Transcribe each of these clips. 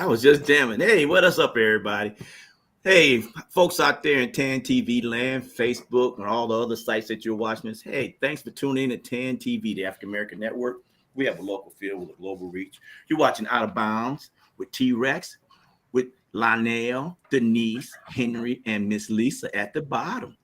I was just jamming. Hey, what us up, everybody? Hey, folks out there in TAAN TV land, Facebook, and all the other sites that you're watching us. Hey, thanks for tuning in to TAAN TV, the African American Network. We have a local feel with a global reach. You're watching Out of Bounds with T-Rex, with Lionel, Denise, Henry, and Miss Lisa at the bottom.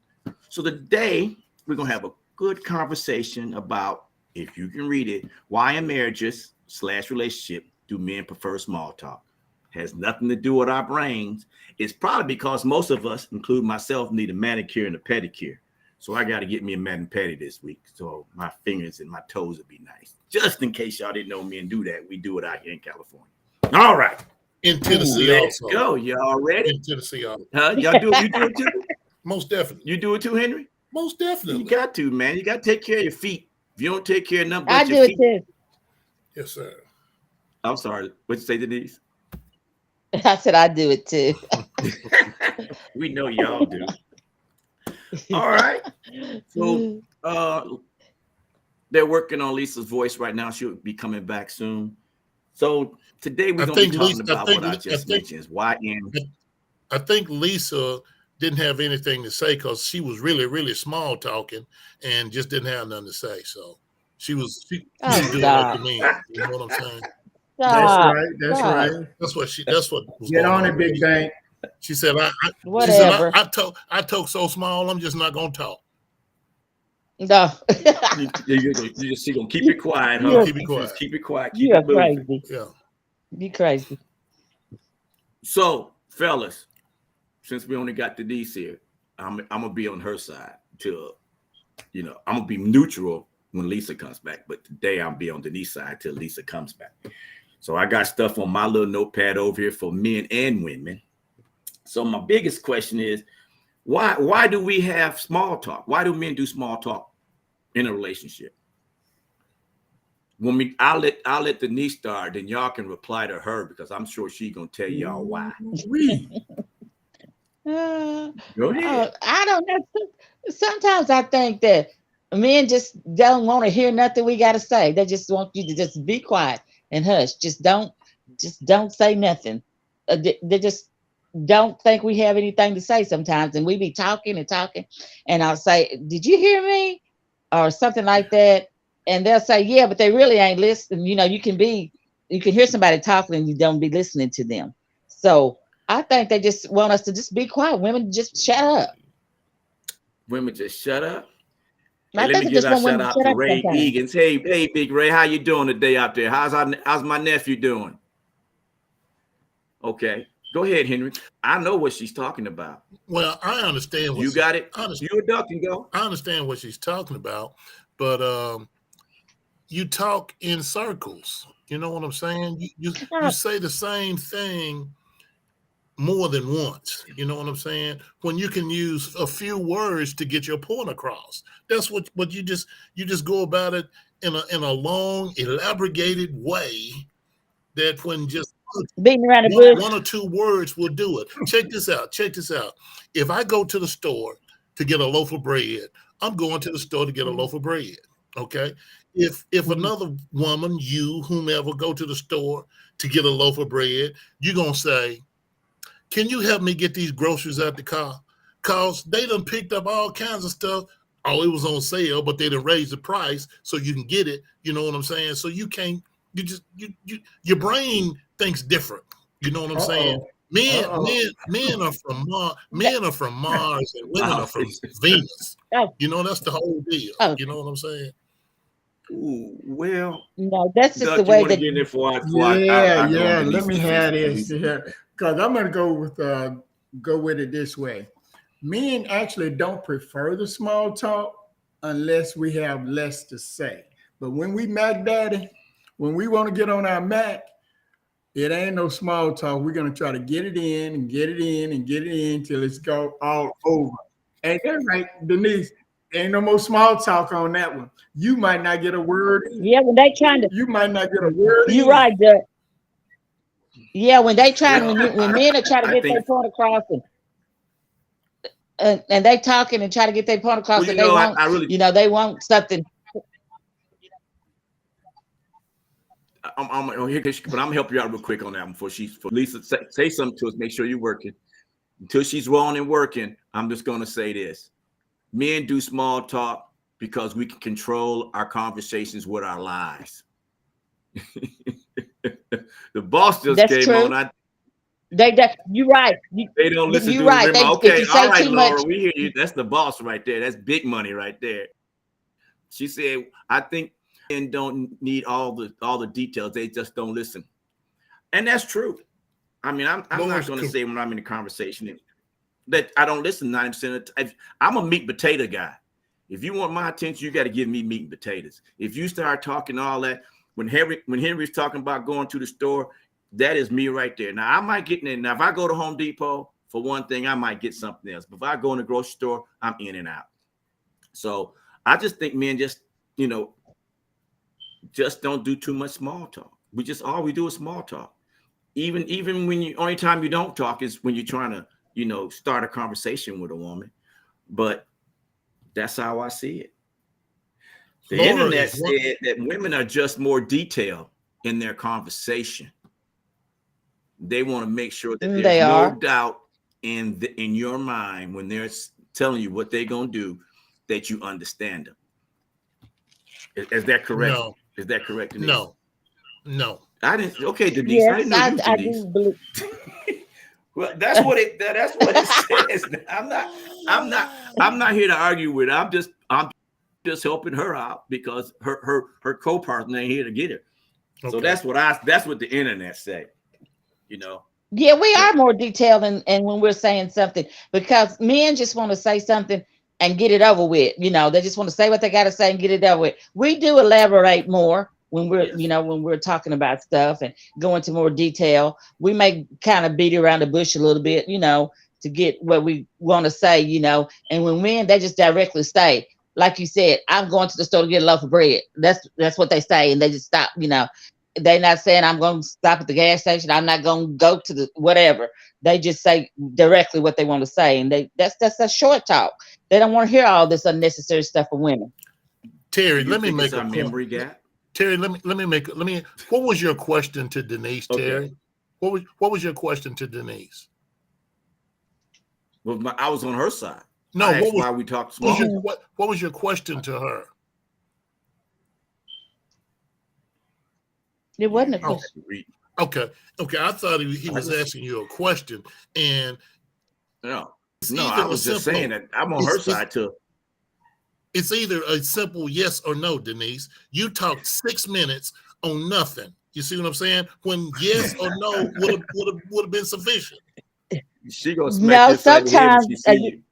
So today, we're going to have a good conversation about, if you can read it, why in marriages / relationship do men prefer small talk? Has nothing to do with our brains. It's probably because most of us, including myself, need a manicure and a pedicure. So I got to get me a mat and pedi this week, so my fingers and my toes will be nice. Just in case y'all didn't know men do that, we do it out here in California. All right. In Tennessee, let's also. go. Y'all ready? In Tennessee, also. Y'all do it. You do it too? Most definitely. You do it too, Henry? Most definitely. You got to, man. You got to take care of your feet. If you don't take care of nothing I but do your it feet. too. Yes, sir. I'm sorry. What'd you say, Denise? I said I do it too. We know y'all do. All right. So they're working on Lisa's voice right now. She'll be coming back soon. So today we're going to be talking about what I just mentioned. Is why in. I think Lisa didn't have anything to say because she was really, really small talking and just didn't have nothing to say. So she was doing what to me. You know what I'm saying? That's right. That's right. That's what was Get going on it, big bang. She said, Whatever. I talk so small, I'm just not gonna talk. No. You're just gonna keep it quiet, huh? Keep it quiet. Just keep it quiet. Keep You're it moving. crazy. Yeah. You crazy. So, fellas, since we only got Denise here, I'm gonna be on her side till, I'm gonna be neutral when Lisa comes back. But today I'll be on Denise's side till Lisa comes back. So I got stuff on my little notepad over here for men and women. So my biggest question is, why do we have small talk? Why do men do small talk in a relationship? I'll let Denise start, then y'all can reply to her because I'm sure she's gonna tell y'all why. Go ahead. I don't know. Sometimes I think that men just don't want to hear nothing we got to say. They just want you to just be quiet and hush. Just don't say nothing. They just don't think we have anything to say sometimes, and we be talking, and I'll say, "Did you hear me?" or something like that, and they'll say, "Yeah," but they really ain't listening. You can hear somebody talking and you don't be listening to them. So I think they just want us to just be quiet. Women just shut up. Women just shut up. I Hey, let me give a shout out to Ray Egan's. Hey, Big Ray, how you doing today out there? How's my nephew doing? Okay, go ahead, Henry. I know what she's talking about. Well, I understand. You got it. You a duck and go. I understand what she's talking about, but you talk in circles. You know what I'm saying? You say the same thing more than once. You know what I'm saying? When you can use a few words to get your point across. That's what you just go about it in a long, elaborated way that when just beating around the bush, one or two words will do it. Check this out. If I go to the store to get a loaf of bread, I'm going to the store to get a loaf of bread. Okay. If another woman, you, whomever, go to the store to get a loaf of bread, you're gonna say, "Can you help me get these groceries out the car?" Cause they done picked up all kinds of stuff. Oh, it was on sale, but they done raised the price so you can get it. You know what I'm saying? So you can't. Your brain thinks different. You know what I'm saying? Men are from Mars. Men are from Mars, and women are from Venus. You know, that's the whole deal. You know what I'm saying? Ooh, well, no, that's just Doug, the way that. Yeah. Let me have this here, because I'm gonna go with it this way. Men actually don't prefer the small talk unless we have less to say. But when we Mac Daddy, when we want to get on our Mac, it ain't no small talk. We're gonna try to get it in and get it in and get it in till it's go all over. And that's right, Denise. Ain't no more small talk on that one. You might not get a word in. Yeah, when they trying to. You might not get a word in. You're right, Doug. Yeah, when they trying, when men are trying to get their point across, and they talking and try to get their point across, and they want, they want something. but I'm gonna help you out real quick on that one before Lisa say something to us. Make sure you're working. Until she's rolling and working, I'm just gonna say this: men do small talk because we can control our conversations with our lies. The boss just That's came true. on. You're right. They don't listen You're to right. women. If Okay, you all say right, too Laura, much, we hear you. That's the boss right there. That's big money right there. She said, I think men don't need all the details. They just don't listen. And that's true. I mean, I'm not going to say when I'm in a conversation that I don't listen 90% of the time. I'm a meat and potato guy. If you want my attention, you got to give me meat and potatoes. If you start talking all that, when Henry's talking about going to the store, that is me right there. Now, I might get in there. Now, if I go to Home Depot, for one thing, I might get something else. But if I go in the grocery store, I'm in and out. So I just think men just don't do too much small talk. All we do is small talk. Even when only time you don't talk is when you're trying to, start a conversation with a woman. But that's how I see it. The internet said that women are just more detailed in their conversation. They want to make sure that there's no doubt in your mind when they're telling you what they're going to do, that you understand them. Is that correct? No. Is that correct, Denise? No. I didn't. Okay, Denise. yes, I didn't know you, Denise. do believe. Well, that's what it says. I'm not here to argue with her. I'm just helping her out because her co-partner ain't here to get her. Okay. So that's what the internet say. Yeah, we are more detailed and when we're saying something, because men just want to say something and get it over with. They just want to say what they got to say and get it over with. We do elaborate more when we're, when we're talking about stuff and go into more detail. We may kind of beat around the bush a little bit, to get what we want to say, and when men, they just directly say, like you said, I'm going to the store to get a loaf of bread. That's what they say. And they just stop, they're not saying I'm going to stop at the gas station. I'm not going to go to the whatever. They just say directly what they want to say. And that's a short talk. They don't want to hear all this unnecessary stuff from women. Terry, let me make a memory gap. Terry, what was your question to Denise, Terry? Okay. What was your question to Denise? Well, I was on her side. No, why we talked small. What was your question to her? It wasn't a question. Okay. I thought he was asking you a question, and no, I was just saying that I'm on her side too. It's either a simple yes or no, Denise. You talked 6 minutes on nothing. You see what I'm saying? When yes or no would have been sufficient. She gonna smack sometimes when she see you.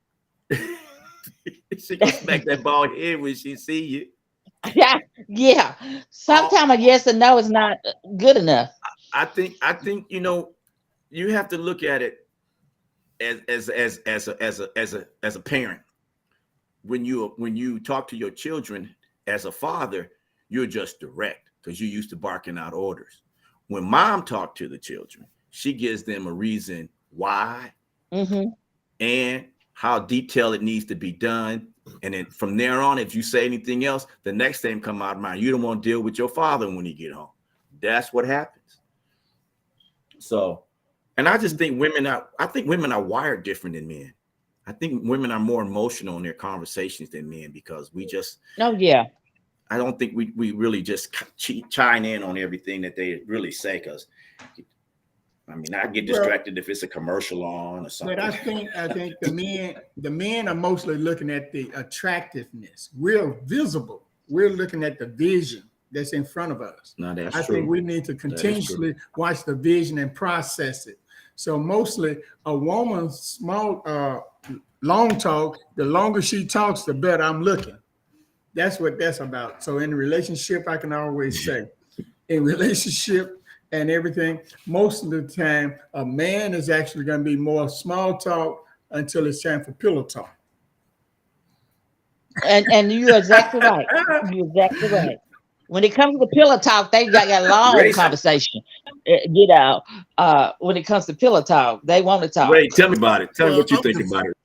She gonna smack that bald head when she see you. Yeah. Sometimes a yes or no is not good enough. I think you have to look at it as a parent. When you talk to your children as a father, you're just direct because you're used to barking out orders. When mom talks to the children, she gives them a reason why and how detailed it needs to be done. And then from there on, if you say anything else, the next thing come out of mind, you don't want to deal with your father when he get home. That's what happens. So, and I just think women are wired different than men. I think women are more emotional in their conversations than men because we just. Oh yeah. I don't think we really just chime in on everything that they really say because. I mean, I get distracted if it's a commercial on or something. But I think the men are mostly looking at the attractiveness. We're visible. We're looking at the vision that's in front of us. No, that's true. I think we need to continuously watch the vision and process it. So mostly a woman's long talk, the longer she talks, the better I'm looking. That's what that's about. So in a relationship, I can always say, in relationship and everything, most of the time, a man is actually going to be more small talk until it's time for pillow talk. And you're exactly right. You're exactly right. When it comes to the pillow talk, they got a long conversation. When it comes to pillow talk, they want to talk. Ray, tell me about it. Tell me what you think about it.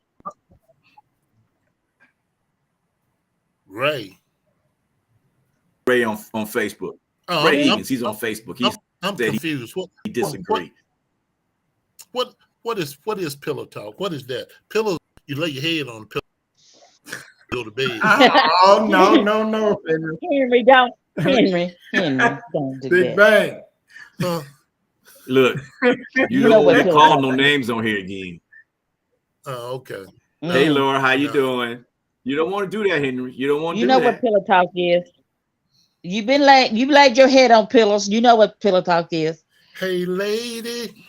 Ray on Facebook. Ray I'm, Egan's, he's on Facebook. He I'm said confused. he disagreed. What is pillow talk? What is that? Pillow, you lay your head on a pillow, go to bed. Oh, no, Henry. Henry, don't. Henry, don't do Big that. Bang. Look, you know don't what want to pillow call talk no is. names on here again. Oh, okay. Hey, Mm. Laura, how you No. doing? You don't want to do that, Henry. You don't want to You do know that. what pillow talk is. You laid your head on pillows. You know what pillow talk is. Hey, lady.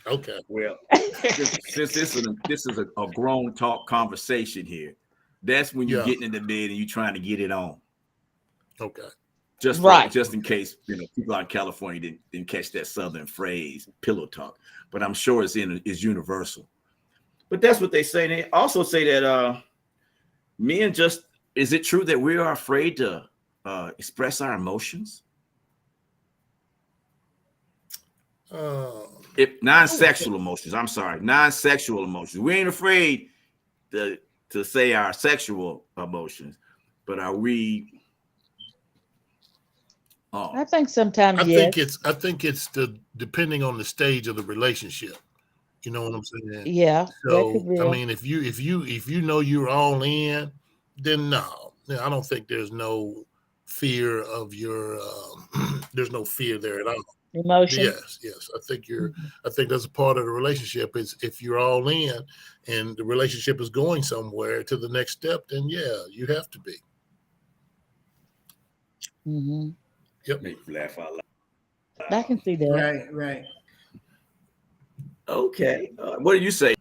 Okay. Well, since this is a grown talk conversation here, that's when you're Yeah. getting into bed and you're trying to get it on. Okay. Just in case people out in California didn't catch that southern phrase, pillow talk. But I'm sure it's universal. But that's what they say. They also say that men is it true that we are afraid to express our emotions? If non-sexual emotions, I'm sorry, non-sexual emotions. We ain't afraid to say our sexual emotions, but are we? I think sometimes, I yes. think it's depending on the stage of the relationship. You know what I'm saying? Yeah, that So could be. I mean, if you know you're all in, then no, I don't think there's no fear of your. There's no fear there at all. Emotion. Yes. I think that's a part of the relationship. Is if you're all in and the relationship is going somewhere to the next step, then yeah, you have to be. Mm-hmm. Yep. Make you laugh out loud. I can see that. Right. Okay. What do you say?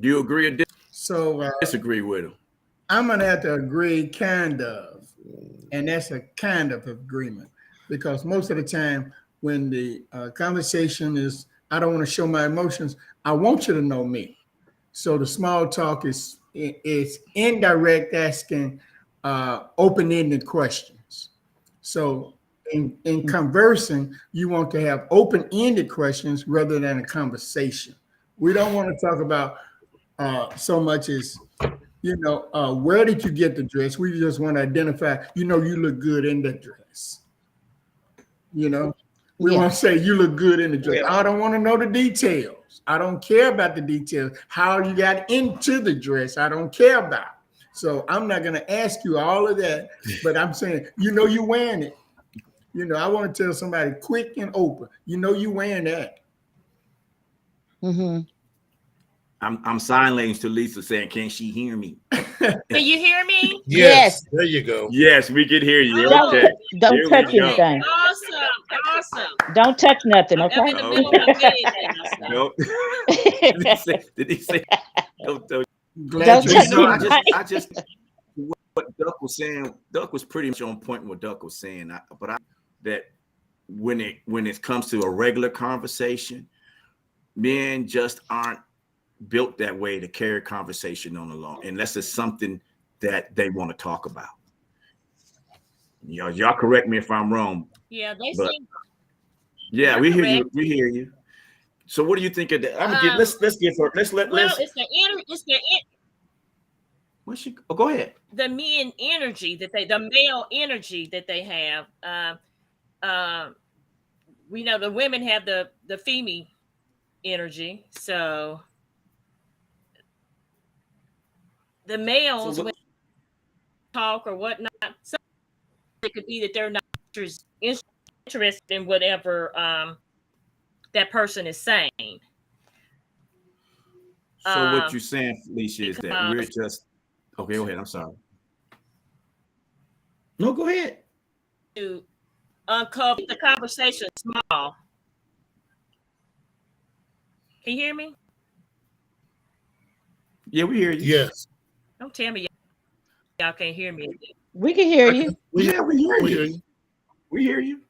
Do you agree or So disagree with him? I'm gonna have to agree, kind of, and that's a kind of agreement, because most of the time when the conversation is, I don't want to show my emotions. I want you to know me. So the small talk is indirect, asking open-ended questions. So in conversing, you want to have open-ended questions rather than a conversation. We don't want to talk about so much as, where did you get the dress? We just want to identify, you look good in the dress. We want to say you look good in the dress. I don't want to know the details. I don't care about the details. How you got into the dress, I don't care about. So I'm not going to ask you all of that, but I'm saying, you're wearing it. I want to tell somebody quick and open, you wearing that. Mm-hmm. I'm sign language to Lisa saying, can she hear me? Can you hear me? Yes. There you go. Yes, we can hear you. Oh, Okay. Don't Here touch we go. anything. Awesome. Don't touch nothing, I'm okay? in the middle of my bed now, so. No. Did he say don't touch? Glad Don't you touch know. I just what Duck was saying. Duck was pretty much on point with what Duck was saying. That when it comes to a regular conversation, men just aren't built that way to carry conversation on alone, unless it's something that they want to talk about. Y'all correct me if I'm wrong. Yeah, they But seem. yeah, You're we hear correct. you. We hear you. So what do you think of that? I'm gonna get let's give her It's go ahead. the men energy the male energy that they have. We know the women have the female energy, so the males when talk or whatnot, it could be that they're not interested in whatever that person is saying. So what you're saying, Felicia, is that we're just okay. Go ahead. I'm sorry. No, go ahead. To uncover the conversation small. Can you hear me? Yeah, we hear you. Yes. Don't tell me y'all can't hear me. We can hear you. We hear We you. hear you. We hear you.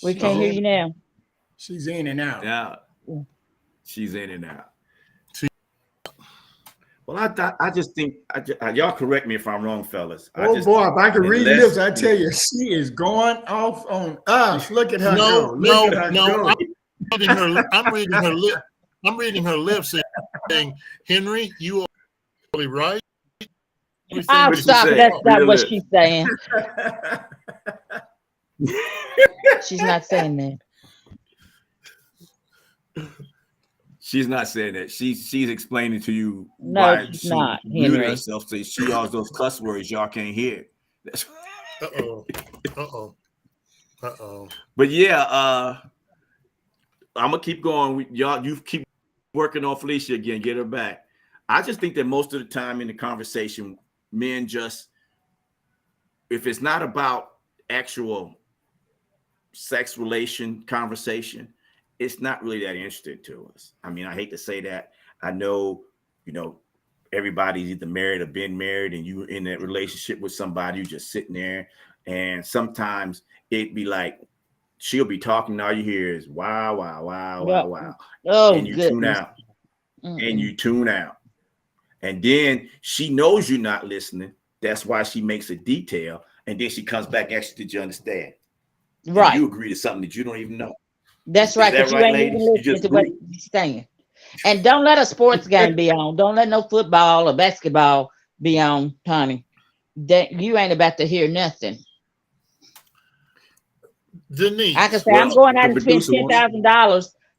We can't hear you now. She's in and out. Yeah. She's in and out. Well, I just think y'all correct me if I'm wrong, fellas. Boy, if I can read lips, I tell you, she is going off on us. Look at her go. Look at her go. I'm reading her lips saying, Henry, you are really right. I'll stop. That's not what she's saying. She's not saying that. She's not saying that. She's explaining to you No, why she's she not, muted Henry. herself, so she all those cuss words y'all can't hear. That's But yeah, I'm gonna keep going. Y'all, you keep working on Felicia again, get her back. I just think that most of the time in the conversation, men just, if it's not about actual sex relation conversation, it's not really that interesting to us. I mean, I hate to say that. I know, everybody's either married or been married, and you in that relationship with somebody, you just sitting there, and sometimes it'd be like she'll be talking, and all you hear is wow, wow, wow, wow, Yep. wow, Oh, and you tune goodness. out, and you tune out, and then she knows you're not listening. That's why she makes a detail, and then she comes back, actually, did you understand? Right. And you agree to something that you don't even know. That's right, that because you right, ain't ladies? even You listening just to what agree. he's saying. And don't let a sports game be on. Don't let no football or basketball be on, honey. That you ain't about to hear nothing. Denise, I can say I'm going out and spend producer wants-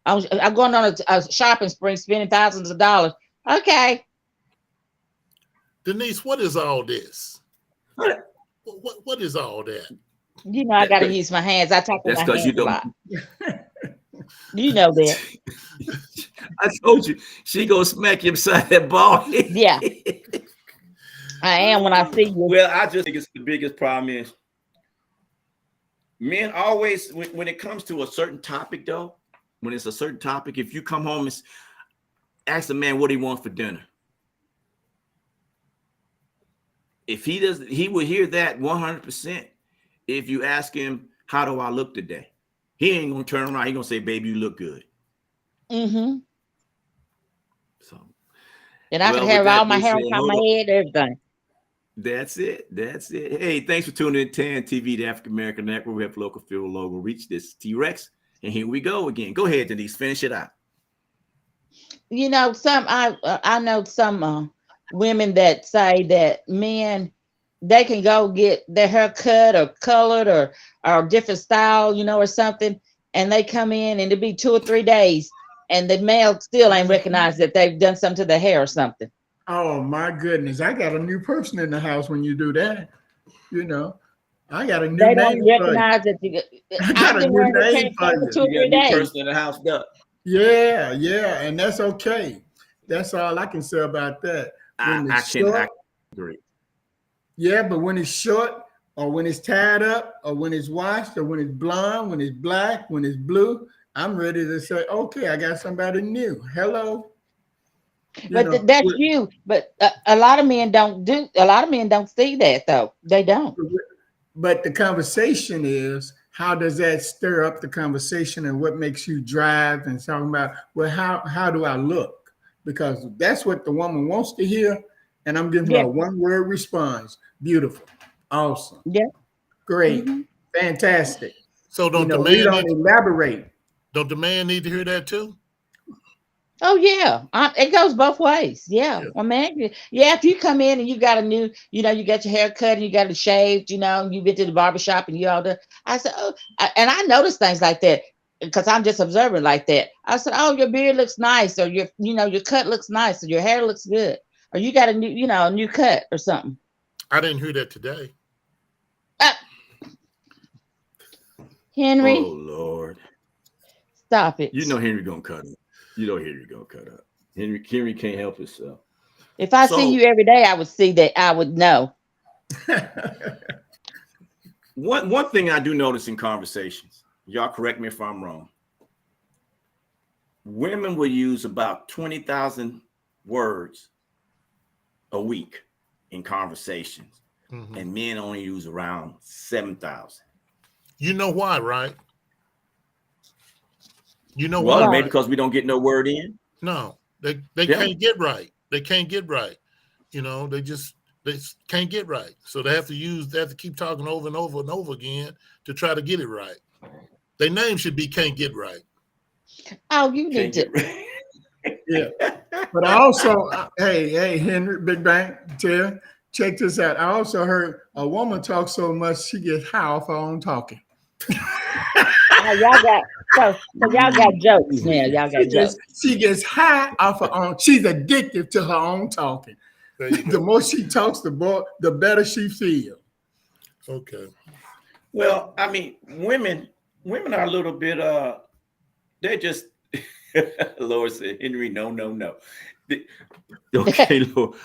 $10,000. I'm going on a shopping spree, spending thousands of dollars. Okay. Denise, what is all this? What is all that? You know I got to use my hands. I talk with That's my because hands you a lot. don't. You know that. I told you she gonna smack you upside that ball. Yeah. I am when I see you. Well, I just think it's the biggest problem is men always, when it comes to a certain topic, though, when it's a certain topic, if you come home and ask the man what he wants for dinner, if he does, he will hear that 100%. If you ask him, how do I look today? He ain't gonna turn around. He gonna say, baby, you look good. Mm-hmm. So, And I can have all my hair on top of my head, everything. That's it. That's it. Hey, thanks for tuning in to TAAN TV, the African American Network. We have local field logo. Reach this T-Rex. And here we go again. Go ahead, Denise. Finish it out. You know, I know some women that say that men, they can go get their hair cut or colored or different style, or something, and they come in and it'll be 2 or 3 days, and the male still ain't recognized that they've done something to their hair or something. Oh my goodness! I got a new person in the house when you do that. I got a new They name don't recognize that you. I've been wearing this hair for 2 or 3 days. Person in the house, Yeah, and that's okay. That's all I can say about that. I can agree. Yeah, but when it's short, or when it's tied up, or when it's washed, or when it's blonde, when it's black, when it's blue, I'm ready to say, okay, I got somebody new. Hello. But that's you. But a lot of men don't do. A lot of men don't see that though. They don't. But the conversation is, how does that stir up the conversation, and what makes you drive and talking about, well, how do I look? Because that's what the woman wants to hear, and I'm giving her a one-word response. Beautiful, awesome, great, fantastic. So don't the we man don't elaborate? Don't the man need to hear that too? Oh yeah, it goes both ways. Yeah, well, man, if you come in and you got a new, you got your hair cut and you got it shaved, you've been to the barbershop and you all that. I said, and I notice things like that because I'm just observing like that. I said, oh, your beard looks nice, or your cut looks nice, or your hair looks good, or you got a new, a new cut or something. I didn't hear that today. Henry. Oh Lord, stop it. Henry gonna cut it. Henry gonna cut up. Henry can't help himself. If I see you every day, I would see that. I would know. One thing I do notice in conversations, y'all correct me if I'm wrong, women will use about 20,000 words a week in conversations, and men only use around 7,000. You know why, right? Well, maybe because we don't get no word in. No, they can't get right. They can't get right. They can't get right. So they have to keep talking over and over and over again to try to get it right. Their name should be Can't Get Right. Oh, you need to. Yeah. But I also, hey, Henry, Big Bang, check this out. I also heard a woman talk so much she gets high off her own talking. Oh, y'all got so y'all got jokes now. Y'all got jokes. She gets high off her own. She's addicted to her own talking. The more she talks, the better she feels. Okay. Well, I mean, women are a little bit they're just Lord said, Henry, no. Okay, Lord.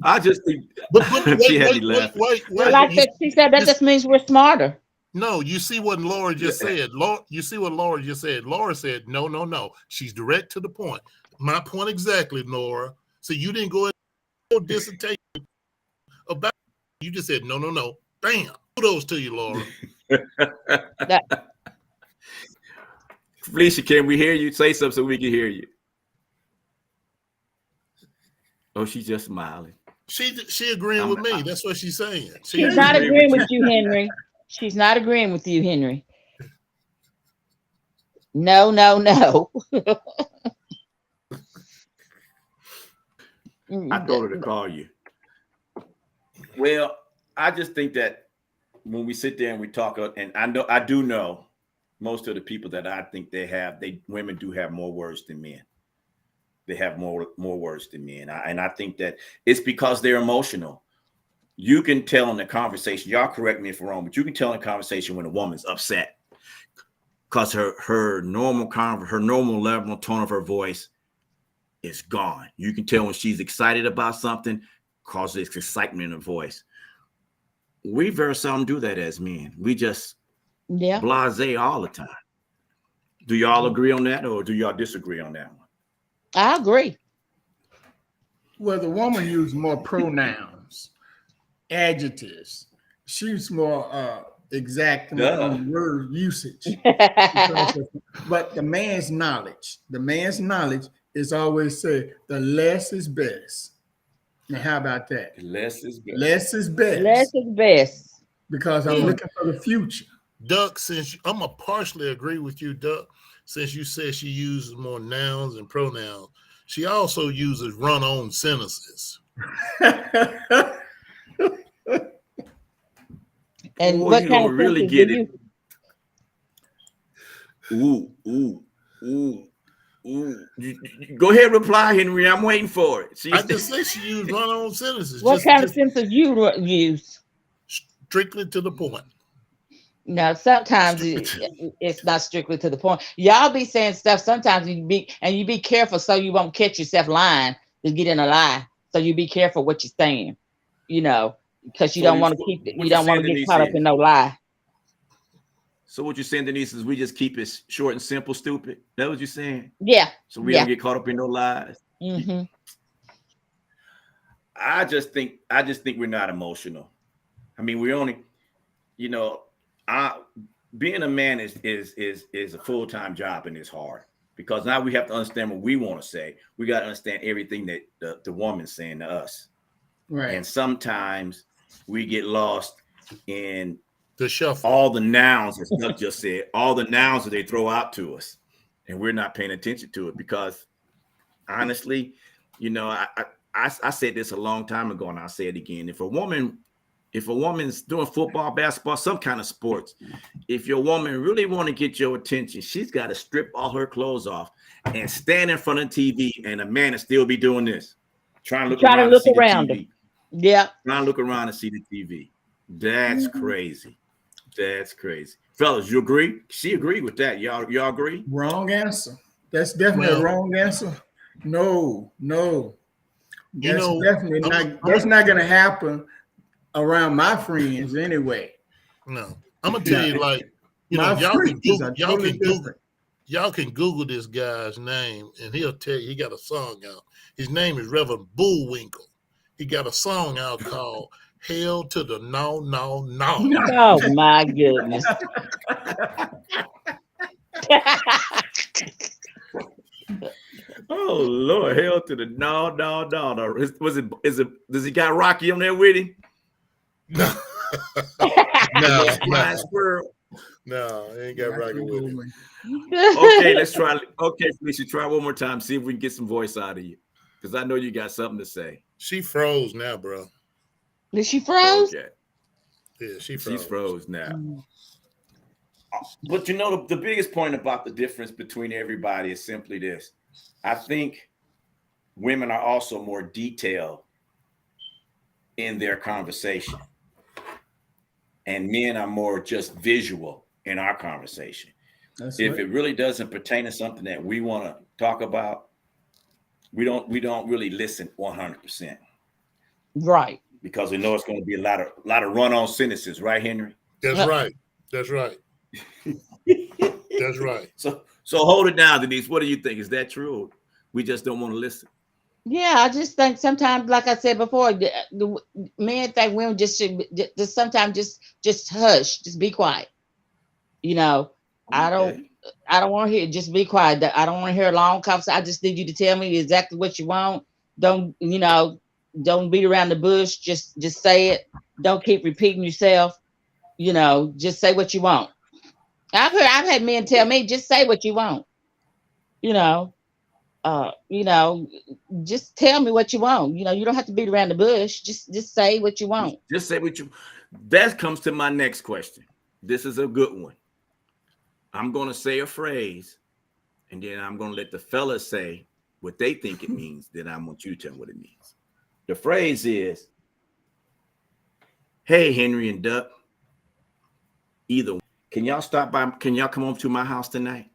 I just think But she had me laughing. wait. Well, like she said, that just means we're smarter. No, you see what Laura just said. You see what Laura just said. Laura said, no. She's direct to the point. My point exactly, Laura. So you didn't go into dissertation about it. You just said, no. Bam. Kudos to you, Laura. Felicia, can we hear you? Say something so we can hear you. Oh, she's just smiling. She agreeing with me. That's what she's saying. She's not agreeing with you, Henry. She's not agreeing with you, Henry. No. I told her to call you. Well, I just think that when we sit there and we talk, and I do know most of the people that I think women do have more words than men. They have more words than men, and I think that it's because they're emotional. You can tell in the conversation. Y'all correct me if I'm wrong, but you can tell in the conversation when a woman's upset because her normal level tone of her voice is gone. You can tell when she's excited about something, cause there's excitement in her voice. We very seldom do that as men. We just blasé all the time. Do y'all agree on that, or do y'all disagree on that one? I agree. Well, the woman used more pronouns, adjectives. She's more exact on word usage. But the man's knowledge is always say the less is best. Now, how about that? Less is best. Less is best. Less is best. Because I'm looking for the future. Duck, I'm gonna partially agree with you, Duck, since you said she uses more nouns and pronouns. She also uses run-on sentences. And what you kind don't of really get it? Ooh. Go ahead, reply, Henry. I'm waiting for it. I just say she used run-on sentences. What kind of sentences you use? Strictly to the point. No, sometimes it's not strictly to the point. Y'all be saying stuff sometimes you be careful so you won't catch yourself lying to get in a lie. So you be careful what you're saying, because you don't want to get caught up in no lie. So what you're saying, Denise, is we just keep it short and simple, stupid? That what you're saying? Yeah. So we don't get caught up in no lies. Mm-hmm. I just think we're not emotional. I mean, we only, being a man is a full-time job, and it's hard because now we have to understand what we want to say. We got to understand everything that the woman's saying to us. Right. And sometimes we get lost in the shuffle. All the nouns, as Doug just said, all the nouns that they throw out to us, and we're not paying attention to it because, honestly, I said this a long time ago, and I'll say it again. If a woman's doing football, basketball, some kind of sports, if your woman really want to get your attention, she's got to strip all her clothes off and stand in front of the TV, and a man will still be doing this, trying to look around to see the TV. Yeah, trying to look around and see the TV. That's crazy. That's crazy. Fellas, you agree? She agreed with that. Y'all agree? Wrong answer. That's definitely a wrong answer. No. That's definitely not. That's not going to happen around my friends anyway. No, I'm gonna tell you, like, y'all can Google this guy's name, and he'll tell you he got a song out. His name is Reverend Bullwinkle. He got a song out called "Hell to the No." Oh my goodness. Oh Lord, hell to the no. Does he got Rocky on there with him? No. No, he ain't got Rocky with him. Okay, let's try. Okay, Felicia, try one more time. See if we can get some voice out of you, because I know you got something to say. She froze now, bro. Did she froze? Okay. Yeah, she's froze now. But you know, the biggest point about the difference between everybody is simply this. I think women are also more detailed in their conversation, and men are more just visual in our conversation. That's If right. it really doesn't pertain to something that we want to talk about, we don't really listen 100%, Right. because we know it's going to be a lot of run-on sentences, right, Henry? That's Uh, right. That's right. That's right. So hold it down, Denise. What do you think? Is that true? We just don't want to listen. Yeah, I just think sometimes, like I said before, the men think women just should just sometimes just hush, just be quiet. You know, I don't Okay. I don't want to hear, just be quiet. I don't want to hear a long conversation. I just need you to tell me exactly what you want. Don't don't beat around the bush. Just say it. Don't keep repeating yourself. Just say what you want. I've had men tell me, just say what you want. You know, uh, you know, just tell me what you want. You don't have to beat around the bush. Just say what you want. Just say what you. That comes to my next question. This is a good one. I'm going to say a phrase, and then I'm going to let the fellas say what they think it means. Then I want you to tell me what it means. The phrase is, "Hey, Henry and Duck, either one, can y'all stop by? Can y'all come over to my house tonight?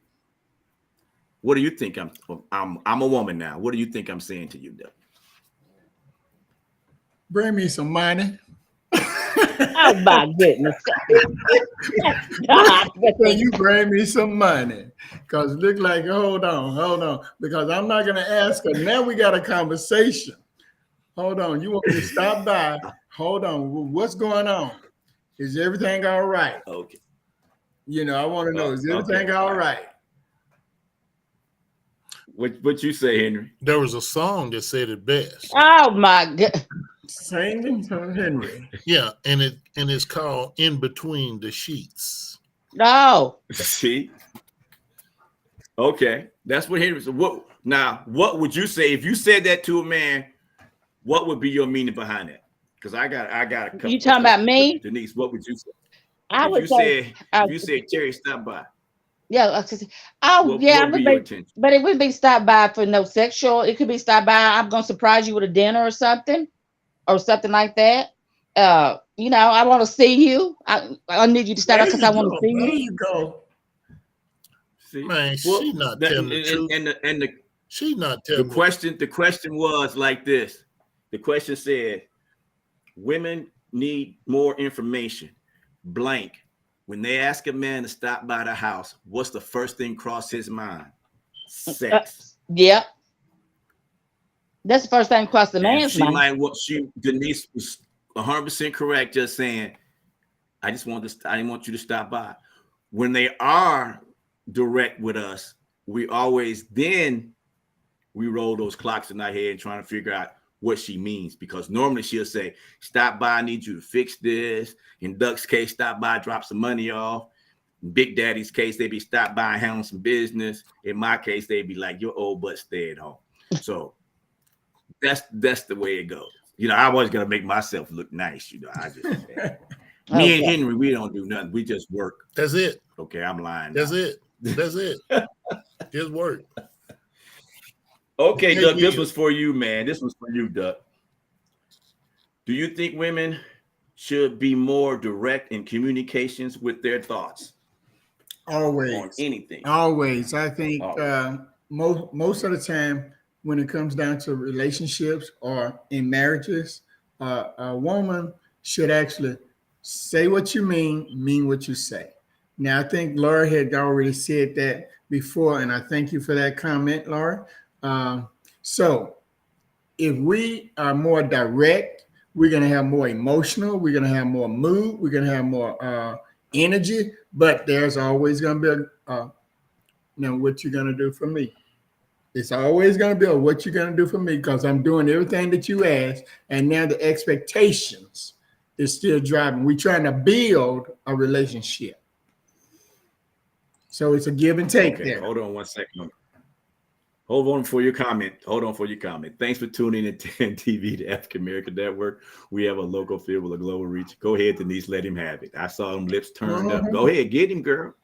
What do you think? I'm a woman now. What do you think I'm saying to you, Duck? Bring me some money. Oh my goodness. God. Can you bring me some money? Because look like, hold on. Because I'm not gonna ask her. Now we got a conversation. Hold on. You want me to stop by? Hold on. What's going on? Is everything all right? Okay. I want to know, is everything Okay. all right? What you say, Henry? There was a song that said it best. Oh my God. Singing to Henry. Yeah, and it's called "In Between the Sheets." No. See? Okay. That's what Henry said. What would you say if you said that to a man? What would be your meaning behind that? Because I got a couple. You talking about me? Denise, what would you say? I If would you say, said Terry, stop by, yeah. Oh what yeah, I would be would your be, intention? but it wouldn't be stop by for no sexual. It could be stop by. I'm gonna surprise you with a dinner or something like that. I want to see you. I need you to start There out because you I want to go. see There you. you go. See? Man, Well, she not that, telling the truth. and She not the telling question was like this. The question said, women need more information. Blank. When they ask a man to stop by the house, what's the first thing cross his mind? Uh, Sex. yep, that's the first thing across the And man's she mind. like what Denise was 100% correct, just saying, I didn't want you to stop by. When they are direct with us, we roll those clocks in our head trying to figure out what she means, because normally she'll say, stop by, I need you to fix this. In Duck's case, stop by, drop some money off. In Big Daddy's case, they be stop by and handle some business. In my case, they'd be like, your old butt stay at home. So that's the way it goes. I always gotta make myself look nice. I just me and Okay. Henry, we don't do nothing. We just work. That's it. Okay, I'm lying. That's now. it. That's it. Just work. Okay, Hey, Doug, this Will. was for you, man. This was for you, Doug. Do you think women should be more direct in communications with their thoughts on Always. anything? Always. I think Always. most of the time when it comes down to relationships or in marriages, a woman should actually say what you mean what you say. Now, I think Laura had already said that before, and I thank you for that comment, Laura. So if we are more direct, we're going to have more emotional, we're going to have more mood, we're going to have more energy, but there's always going to be what you're going to do for me. It's always going to be what you're going to do for me, because I'm doing everything that you asked, and now the expectations is still driving. We're trying to build a relationship. So it's a give and take there. Hold on one second. Hold on for your comment. Thanks for tuning in to TAAN TV, the African American Network. We have a local field with a global reach. Go ahead, Denise, let him have it. I saw them lips turned up. Go ahead, get him, girl.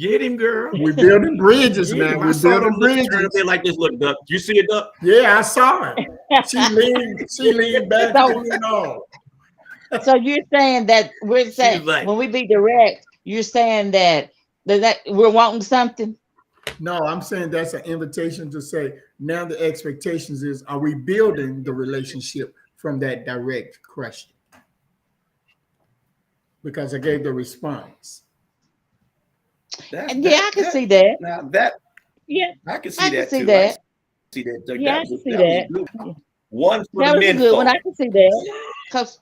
Get him, girl. We're building bridges Get now. him. I We're saw them building lips turn up bridges. there like this. Look, duck. You see it, duck? Yeah, I saw it. She leaned back So- to lean on. So you're saying that we're saying like- when we be direct, you're saying that we're wanting something? No, I'm saying that's an invitation to say now the expectations is, are we building the relationship from that direct question? Because I gave the response. And yeah, I can see that. Now that Yeah, I can see I can that see too. that. See that. Doug. Yeah, That I was can a- see that was a that. good one. One for That the was a men. good one. I folk. can see that because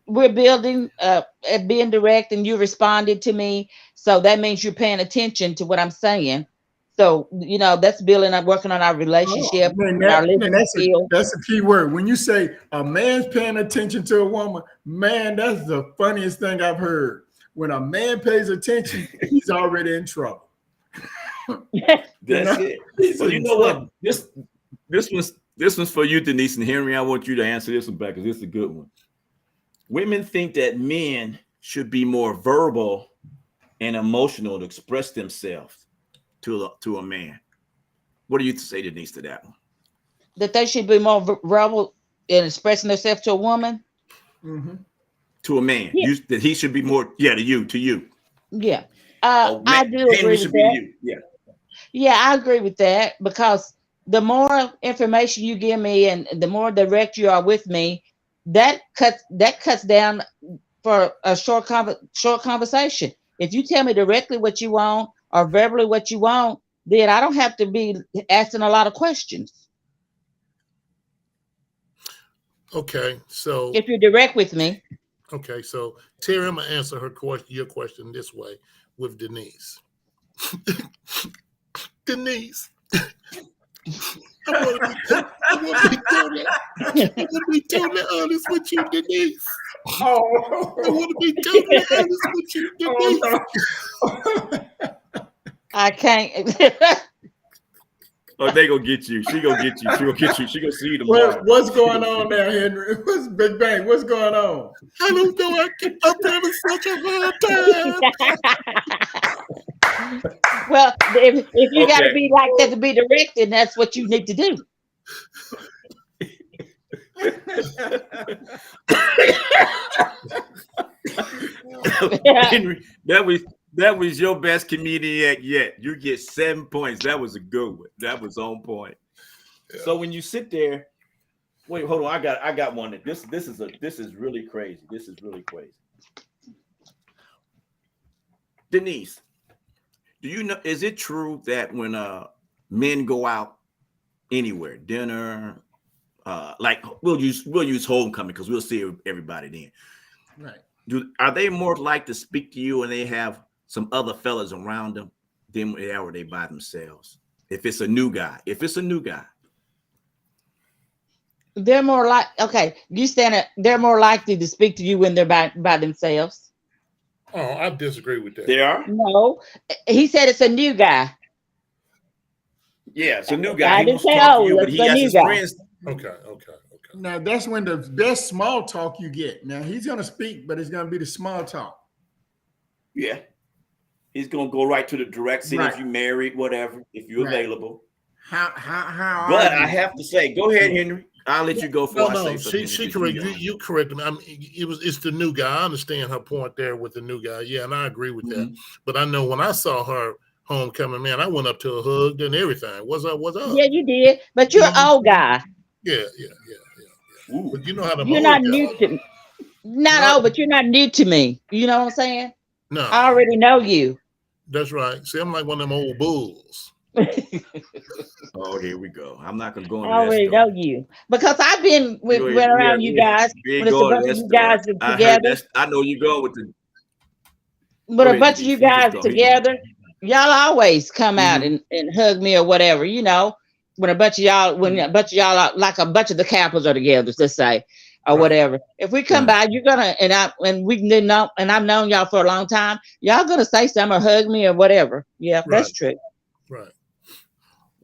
we're building at being direct, and you responded to me, so that means you're paying attention to what I'm saying. So that's building up, working on our relationship, Man, and our listening skills. that's a key word. When you say a man's paying attention to a woman, man, that's the funniest thing I've heard. When a man pays attention, he's already in trouble. That's it. So you know what? This one's for you, Denise and Henry. I want you to answer this one back because this is a good one. Women think that men should be more verbal and emotional to express themselves to a man. What do you say, Denise, to that one? That they should be more verbal in expressing themselves to a woman. Mm-hmm. To a man, Yeah. that he should be more. Yeah, to you. Yeah, Oh, I man, do Henry agree with should be that. you. Yeah. Yeah, I agree with that because the more information you give me and the more direct you are with me, that cuts down for a short conversation. If you tell me directly what you want or verbally what you want, then I don't have to be asking a lot of questions. Okay, so If you're direct with me. Terry, I'm gonna answer your question this way with Denise. Denise, I want to be totally honest with you, Denise. I want to be totally honest with you, Denise. I can't. Oh, they gonna get you. She gonna get you. She gonna get you. She gonna see you tomorrow. What's going on there, Henry? What's Big Bang? What's going on? I don't know. I'm having such a hard time. Well, if you got to Okay. be like that to be direct, then that's what you need to do. Henry, that was your best comedian act yet. You get 7 points. That was a good one. That was on point. Yeah. So when you sit there, wait, hold on. I got one. This is really crazy. This is really crazy. Denise, do you know? Is it true that when men go out anywhere, dinner, like we'll use homecoming because we'll see everybody then. Right. Are they more likely to speak to you and they have some other fellas around them than they are they by themselves? If it's a new guy, they're more like they're more likely to speak to you when they're by themselves. Oh, I disagree with that. They are? No, he said it's a new guy. Yeah, it's a new guy. I He didn't wants to say, talk to you, but he it's a has new his guy. friends. Okay. Now that's when the best small talk you get. Now he's gonna speak, but it's gonna be the small talk. Yeah. He's gonna go right to the direct scene Right. if you married, whatever, if you're Right. available. How But are you? I have to say, go ahead, Henry. I'll let you go for No. She correct you corrected me. I mean, it's the new guy. I understand her point there with the new guy. Yeah, and I agree with that. But I know when I saw her homecoming, man, I went up to her, hugged and everything. What's up? Yeah, you did. But you're an old guy. Yeah. But you know how you're not new to me. Not old, but you're not new to me. You know what I'm saying? No. I already know you. That's right. See, I'm like one of them old bulls. Oh, here we go. I'm not gonna go into I already know you because I've been went around you guys when it's a bunch of you guys together. I know you go with the. But a bunch of you guys together, y'all always come out and hug me or whatever. You know, when a bunch of y'all are, like a bunch of the Cappers are together, let's say, or whatever. If we come by, you're gonna I've known y'all for a long time. Y'all gonna say something or hug me or whatever. Yeah, that's true. Right.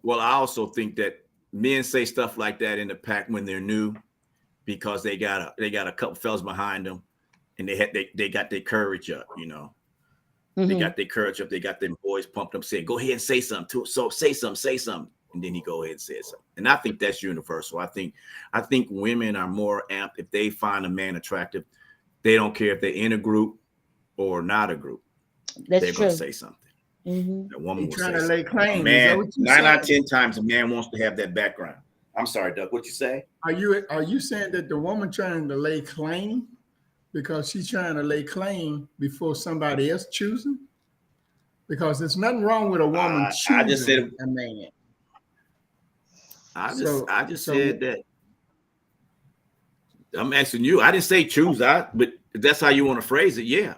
Well, I also think that men say stuff like that in the pack when they're new, because they got a couple fellas behind them, and they got their courage up, you know. They got their courage up. They got them boys pumped up, saying, "Go ahead and say something to it. So say something." And then he go ahead and say something. And I think that's universal. I think women are more apt if they find a man attractive. They don't care if they're in a group or not a group. That's they're true. going to say something. Mm-hmm. A woman will trying say to lay something. claim. Man, 9 out of 10 times a man wants to have that background. I'm sorry, Doug. What you say? Are you saying that the woman trying to lay claim because she's trying to lay claim before somebody else choosing? Because there's nothing wrong with a woman choosing I just said a man. I just said that. I'm asking you. I didn't say choose, but if that's how you want to phrase it, yeah.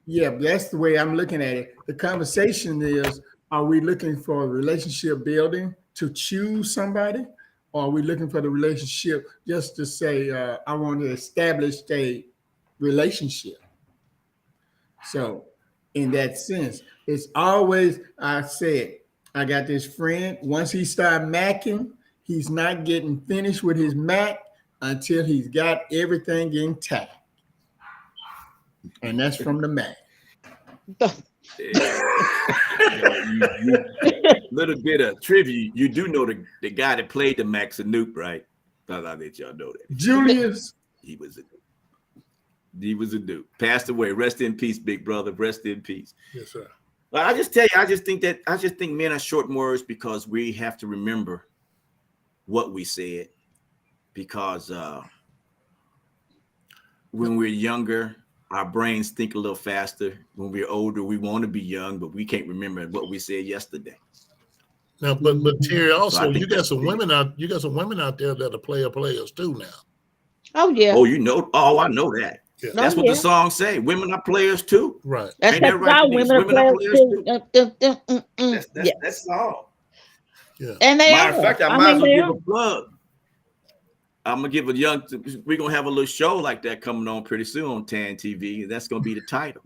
Yeah, that's the way I'm looking at it. The conversation is, are we looking for a relationship building to choose somebody? Or are we looking for the relationship just to say, I want to establish a relationship? So in that sense, it's always, I said, I got this friend, once he started macking, he's not getting finished with his mac until he's got everything intact. And that's from the mac. Little bit of trivia. You do know the guy that played the Max Anoop, right? I'll let y'all know that. Julius. He was a dude. Passed away. Rest in peace, big brother. Rest in peace. Yes, sir. But I just tell you, I just think men are short words because we have to remember what we said. Because when we're younger, our brains think a little faster. When we're older, we want to be young, but we can't remember what we said yesterday. Now, but Terry, also So you got some women out there that are players too now. Oh yeah. Oh, I know that. Yeah. That's what the song say. Women are players too. Right. That's Ain't that right, Denise? women are players too. That's all. Yeah. And they Matter of fact, I might as well give are. a plug. I'm gonna give we're gonna have a little show like that coming on pretty soon on TAAN TV. That's gonna be the title.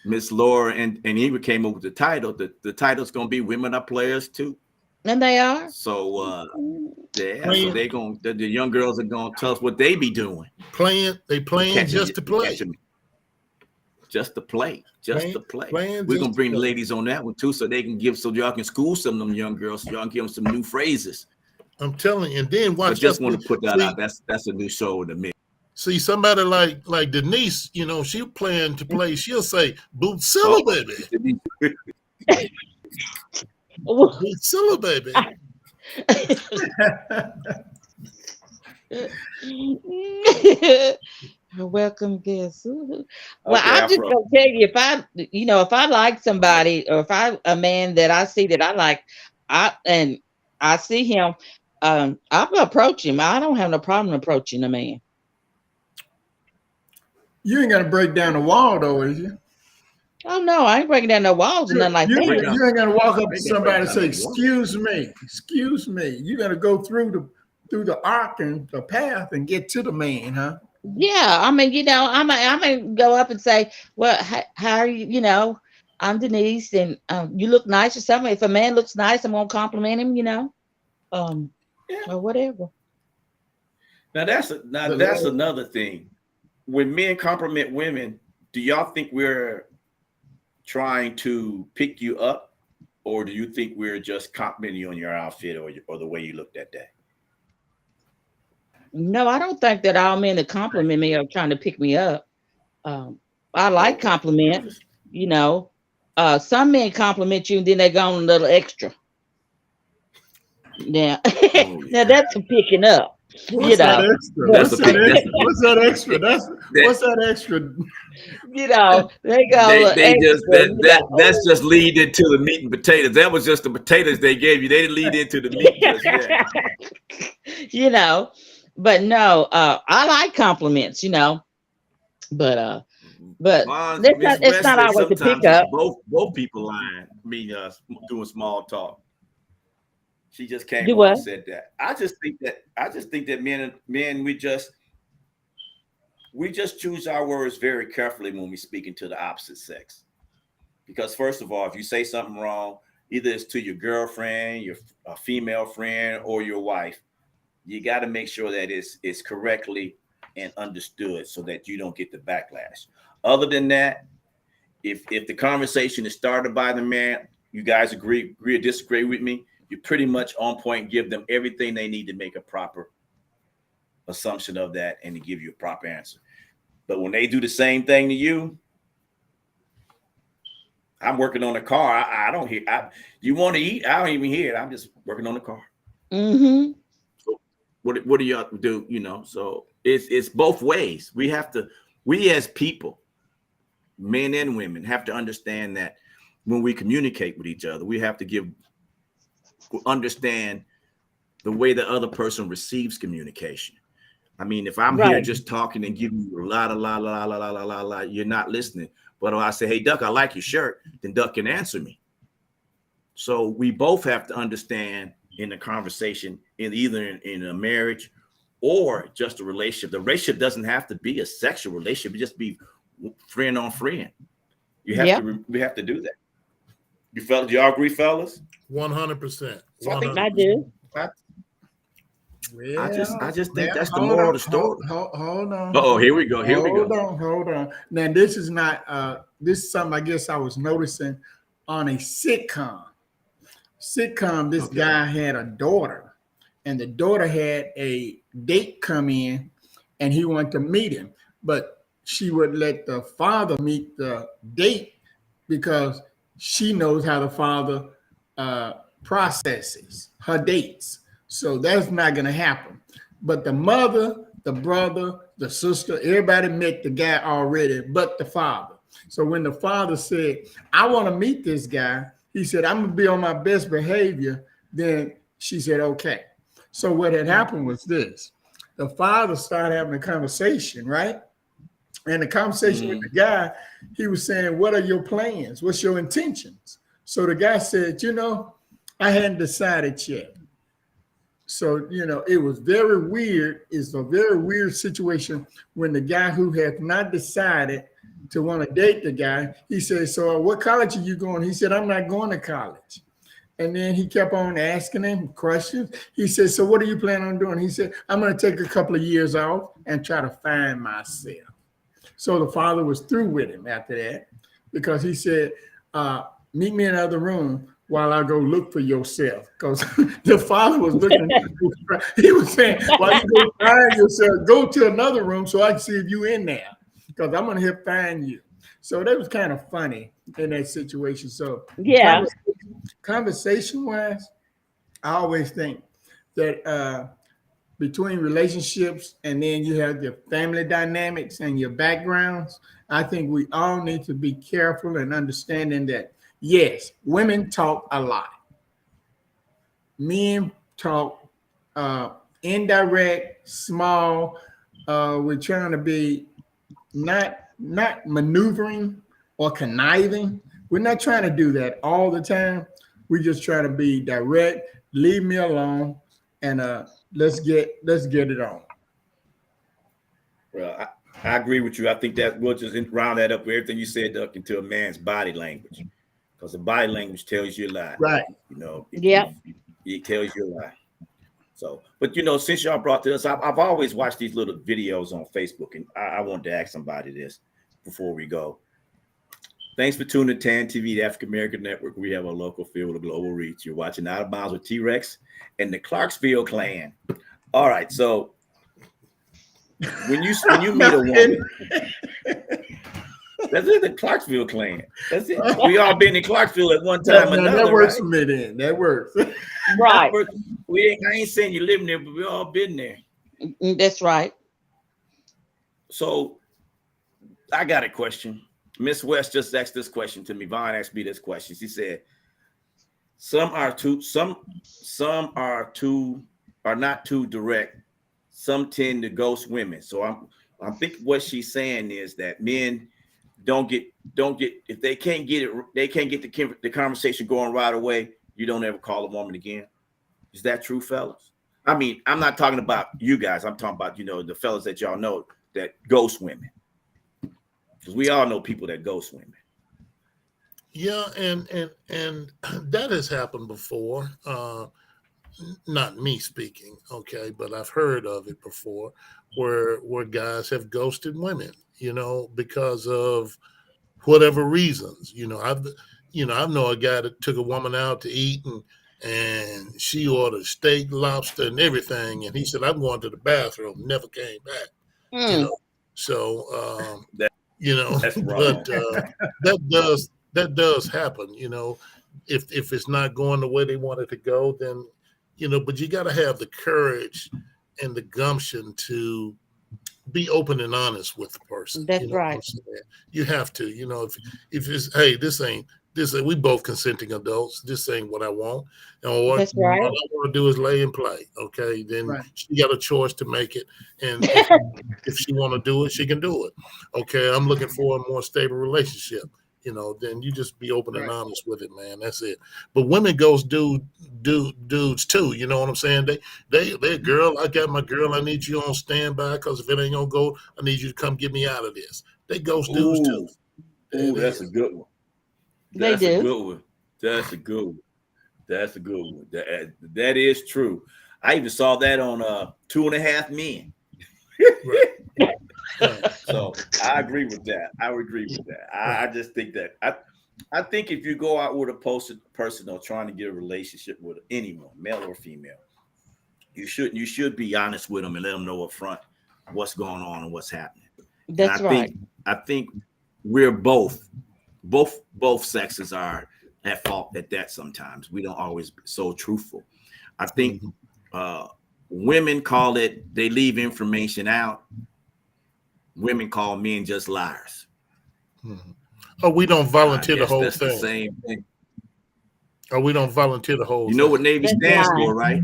Miss Laura and Eva came up with the title. The title's gonna be Women Are Players Too. And they are. So so the young girls are gonna tell us what they be doing. Playing just to play. Just to play. Just to play. We're just gonna bring to the play. ladies on that one too, so y'all can school some of them young girls, so y'all can give them some new phrases. I'm telling you, and then watch. I just want to put that out. That's a new show to me. See, somebody like Denise, she plan to play. She'll say, "Bootzilla, baby, Bootzilla, baby." Welcome guest. Well, I'm just gonna tell you, if I like somebody, or if a man that I see that I like, I see him, I'm gonna approach him. I don't have no problem approaching a man. You ain't gonna break down the wall though, is you? Oh no, I ain't breaking down no walls or nothing like that. You ain't gonna walk up to somebody and say, excuse me. You gotta go through the arc and the path and get to the man, huh? Yeah, I mean, I'm gonna go up and say, well, how are you? I'm Denise, and you look nice or something. If a man looks nice, I'm gonna compliment him, or whatever. Now that's another thing. When men compliment women, do y'all think we're trying to pick you up, or do you think we're just complimenting you on your outfit or the way you looked that day? No, I don't think that all men that compliment me are trying to pick me up. I like compliments, some men compliment you and then they go on a little extra. Now, now that's a picking up. What's that extra? What's that extra? What's that extra? They go. They just that's just lead into the meat and potatoes. That was just the potatoes they gave you. They didn't lead into the meat just yet. But no, I like compliments, but it's not always a pickup. Both people lying. Doing small talk. She just came on and said that. I just think that men we just choose our words very carefully when we speaking to the opposite sex. Because first of all, if you say something wrong, either it's to your girlfriend, your female friend, or your wife, you got to make sure that it's correctly and understood so that you don't get the backlash. Other than that, if the conversation is started by the man, you guys agree or disagree with me, you're pretty much on point. Give them everything they need to make a proper assumption of that and to give you a proper answer. But when they do the same thing to you, I'm working on the car. I don't hear. You want to eat? I don't even hear it. I'm just working on the car. Mm-hmm. So what do y'all do? You know, so it's both ways. We as people, men and women, have to understand that when we communicate with each other, we have to understand the way the other person receives communication. I mean, if I'm here just talking and giving you a la, you're not listening. But if I say, hey, Duck, I like your shirt, then Duck can answer me. So we both have to understand in the conversation, in a marriage or just a relationship. The relationship doesn't have to be a sexual relationship. It just be friend on friend. We have to do that. Do y'all agree, fellas? 100%. So I do. I just think that's the moral of the story. Hold on. Oh, here we go. Hold on. Now, this is not, this is something I guess I was noticing on a sitcom. This guy had a daughter, and the daughter had a date come in, and he wanted to meet him. But she would let the father meet the date because she knows how the father processes her dates. So that's not going to happen. But the mother, the brother, the sister, everybody met the guy already, but the father. So when the father said, I want to meet this guy, he said, I'm going to be on my best behavior. Then she said, okay. So what had happened was this. The father started having a conversation, right? And the conversation with the guy, he was saying, what are your plans? What's your intentions? So the guy said, I hadn't decided yet. So, it was very weird. It's a very weird situation when the guy who has not decided to want to date the guy, he said, so what college are you going? He said, I'm not going to college. And then he kept on asking him questions. He said, so what are you planning on doing? He said, I'm going to take a couple of years off and try to find myself. So the father was through with him after that because he said, meet me in another room while I go look for yourself. Because the father was looking, he was saying, while you go find yourself, go to another room so I can see if you in there. Because I'm going to help find you. So that was kind of funny in that situation. So yeah, conversation-wise, I always think that between relationships and then you have your family dynamics and your backgrounds, I think we all need to be careful and understanding that, yes, women talk a lot. Men talk indirect, small. We're trying to be not maneuvering or conniving. We're not trying to do that all the time. We just try to be direct, leave me alone, and let's get it on. Well, I agree with you. I think that we'll just round that up with everything you said, Duck, into a man's body language, because the body language tells you a lot. Right. It tells you a lot. So, but since y'all brought this, I've always watched these little videos on Facebook, and I wanted to ask somebody this before we go. Thanks for tuning to TAAN TV, the African American Network. We have a local feel with a global reach. You're watching Out of Bounds with T-Rex and the Clarksville Clan. All right, so when you meet a woman, that's it, the Clarksville Clan. That's it. We all been in Clarksville at one time or another. That works right? for me then. That works. right. I ain't saying you living there, but we all been there. That's right. So I got a question. Miss West just asked this question to me. Vaughn asked me this question. She said, some are not too direct. Some tend to ghost women. So I think what she's saying is that men don't get if they can't get the conversation going right away, you don't ever call a woman again. Is that true, fellas? I mean, I'm not talking about you guys. I'm talking about the fellas that y'all know that ghost women. Because we all know people that ghost women. Yeah, and that has happened before. Not me speaking, okay, but I've heard of it before, where guys have ghosted women, because of whatever reasons. I know a guy that took a woman out to eat and she ordered steak, lobster, and everything, and he said, "I'm going to the bathroom." Never came back. So That's but wrong. that does happen. If it's not going the way they want it to go, then but you got to have the courage and the gumption to be open and honest with the person. That's right. You have to. If it's, hey, this ain't we both consenting adults. This ain't what I want. And what That's right. all I want to do is lay and play. Okay, then Right. she got a choice to make it, and if she want to do it, she can do it. Okay, I'm looking for a more stable relationship. Then you just be open and Right. honest with it, man. That's it. But women goes dudes too. You know what I'm saying? They girl, I got my girl. I need you on standby because if it ain't gonna go, I need you to come get me out of this. They ghost dudes too. Ooh, that's a good one. They That's a do. good one. That's a good one. That's a good one. That is true. I even saw that on 2.5 Men. Right. So I agree with that. I would agree with that. I just think that I think if you go out with a person or trying to get a relationship with anyone, male or female, you should be honest with them and let them know up front what's going on and what's happening. That's right. I think we're both sexes are at fault at that sometimes. We don't always be so truthful. I think women call it, they leave information out. Women call men just liars. Oh, we don't volunteer the whole that's thing. The same thing. Oh, we don't volunteer the whole You know thing. what Navy That's stands lying. for, right?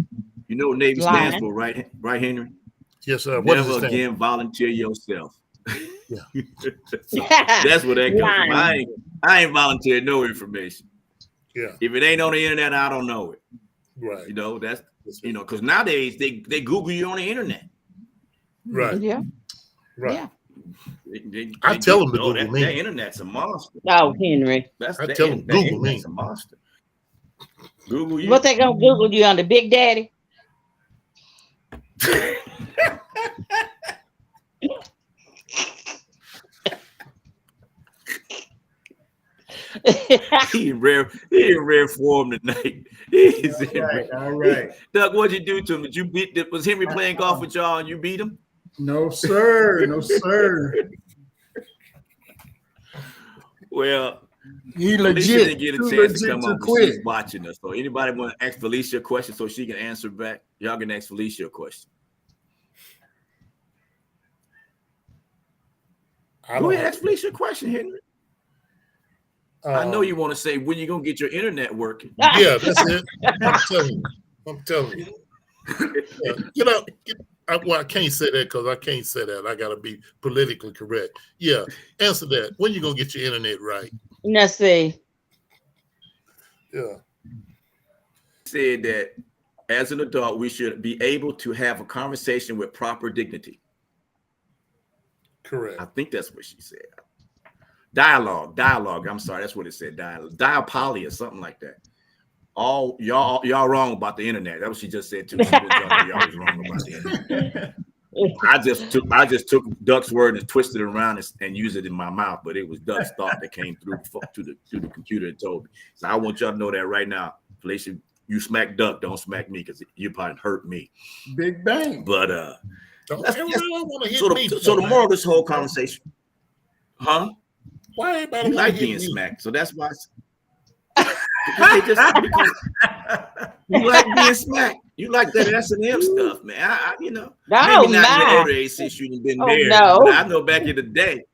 You know what Navy Lying. stands for, right, Henry? Yes, sir. What does Never it stand? again volunteer yourself. Yeah. So that's where that comes from. Lying. I ain't volunteered no information. Yeah. If it ain't on the internet, I don't know it. Right. That's because nowadays they Google you on the internet. Right. Yeah. Right. Yeah. I tell them to Google me. That internet's a monster. Oh, Henry. I tell them Google me. Internet's a monster. Google you. What they gonna Google you on the Big Daddy? He in rare form tonight. All right. Doug, what'd you do to him? Did you beat? Was Henry playing golf with y'all and you beat him? No, sir. No, sir. Well, He Felicia legit. didn't get a Too chance to legit come to on, but quit. she's watching us. So anybody want to ask Felicia a question so she can answer back? Y'all can ask Felicia a question. Go ahead, ask Felicia a question, Henry. I know you want to say when you gonna get your internet working. Yeah, that's it. I'm telling you. Yeah. I can't say that because I can't say that. I gotta be politically correct. Yeah, answer that. When you gonna get your internet right? Let's see. Yeah. Said that as an adult, we should be able to have a conversation with proper dignity. Correct. I think that's what she said. Dialogue. I'm sorry, that's what it said. Diapoly or something like that. All y'all wrong about the internet. That's what she just said too. She was y'all was wrong about the internet. I just took Duck's word and twisted it around and used it in my mouth, but it was Duck's thought that came through to the computer and told me. So I want y'all to know that right now, Felicia. You smack Duck, don't smack me because you probably hurt me. Big bang. But So the moral of this whole conversation, huh? Why everybody You like hit being me? smacked, so that's why. Because you like being smacked. You like that S&M stuff, man. Maybe not in your older age since you've been married. No. But I know back in the day,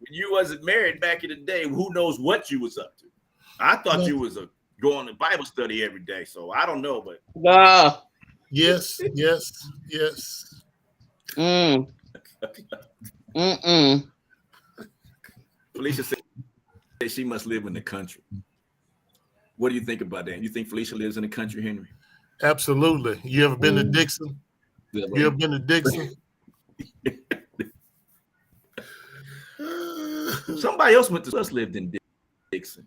when you wasn't married back in the day, who knows what you was up to? I thought you was going to Bible study every day, so I don't know, but Yes. Felicia said she must live in the country. What do you think about that? You think Felicia lives in the country, Henry? Absolutely. You ever been to Dixon? You ever been to Dixon? Somebody else lived in Dixon.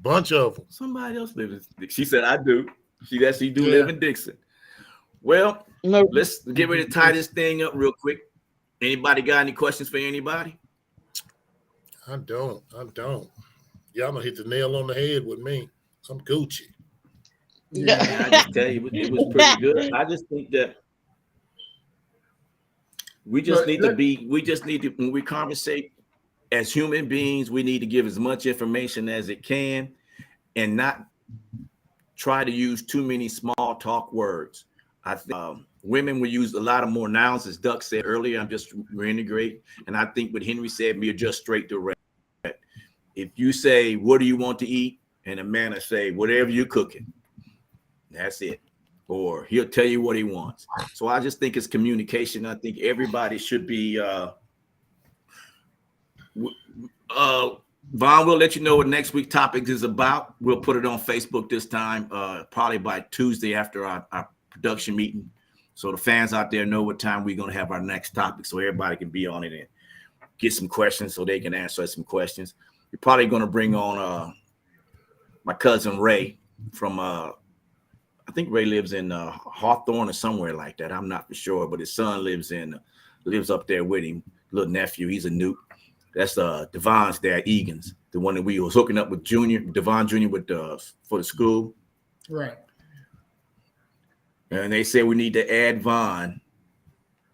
Bunch of them. Somebody else lived in Dixon. She said, I do. She do live in Dixon. Well, let's get ready to tie this thing up real quick. Anybody got any questions for anybody? I don't. Y'all gonna hit the nail on the head with me. I'm Gucci. Yeah. And I just tell you, it was pretty good. I just think that we just need to, when we conversate as human beings, we need to give as much information as it can and not try to use too many small talk words. I think women will use a lot of more nouns, as Duck said earlier. I'm just reintegrate. And I think what Henry said, we're just straight direct. If you say, what do you want to eat? And a man will say, whatever you're cooking. That's it. Or he'll tell you what he wants. So I just think it's communication. I think everybody should be Vaughn, we'll let you know what next week topics is about. We'll put it on Facebook this time, probably by Tuesday after our production meeting. So the fans out there know what time we're going to have our next topic, so everybody can be on it and get some questions so they can answer some questions. We're probably going to bring on my cousin Ray from, I think Ray lives in Hawthorne or somewhere like that. I'm not for sure, but his son lives up there with him, little nephew. He's a newt. That's Devon's dad, Egan's, the one that we was hooking up with Devon Jr. with for the school. Right. And they said we need to add Vaughn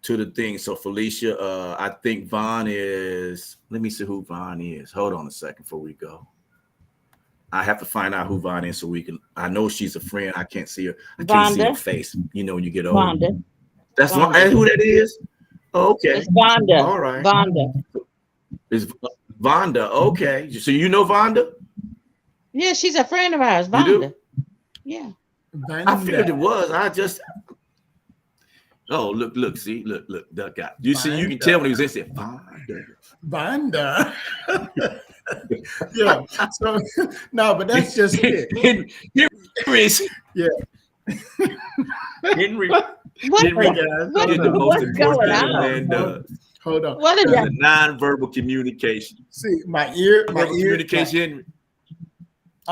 to the thing. So Felicia, I think Vaughn is, let me see who Vaughn is. Hold on a second before we go. I have to find out who Vaughn is so we can, I know she's a friend. I can't see her. I can't see her face. You know, when you get older. Vonda. That's who that is? Oh, okay. It's Vonda. All right. Vonda. It's Vonda. Okay. So you know Vonda? Yeah, she's a friend of ours. You do? Vonda. Yeah. I figured it was. I just. Oh, look, see, look, Duck got. You see, you can tell when he was in there. Vonda. Yeah. So no, but that's just it. Henry is. Yeah. Henry. What's the most important thing a man does. Hold on. What is that? The nonverbal communication. See, my ear. Communication.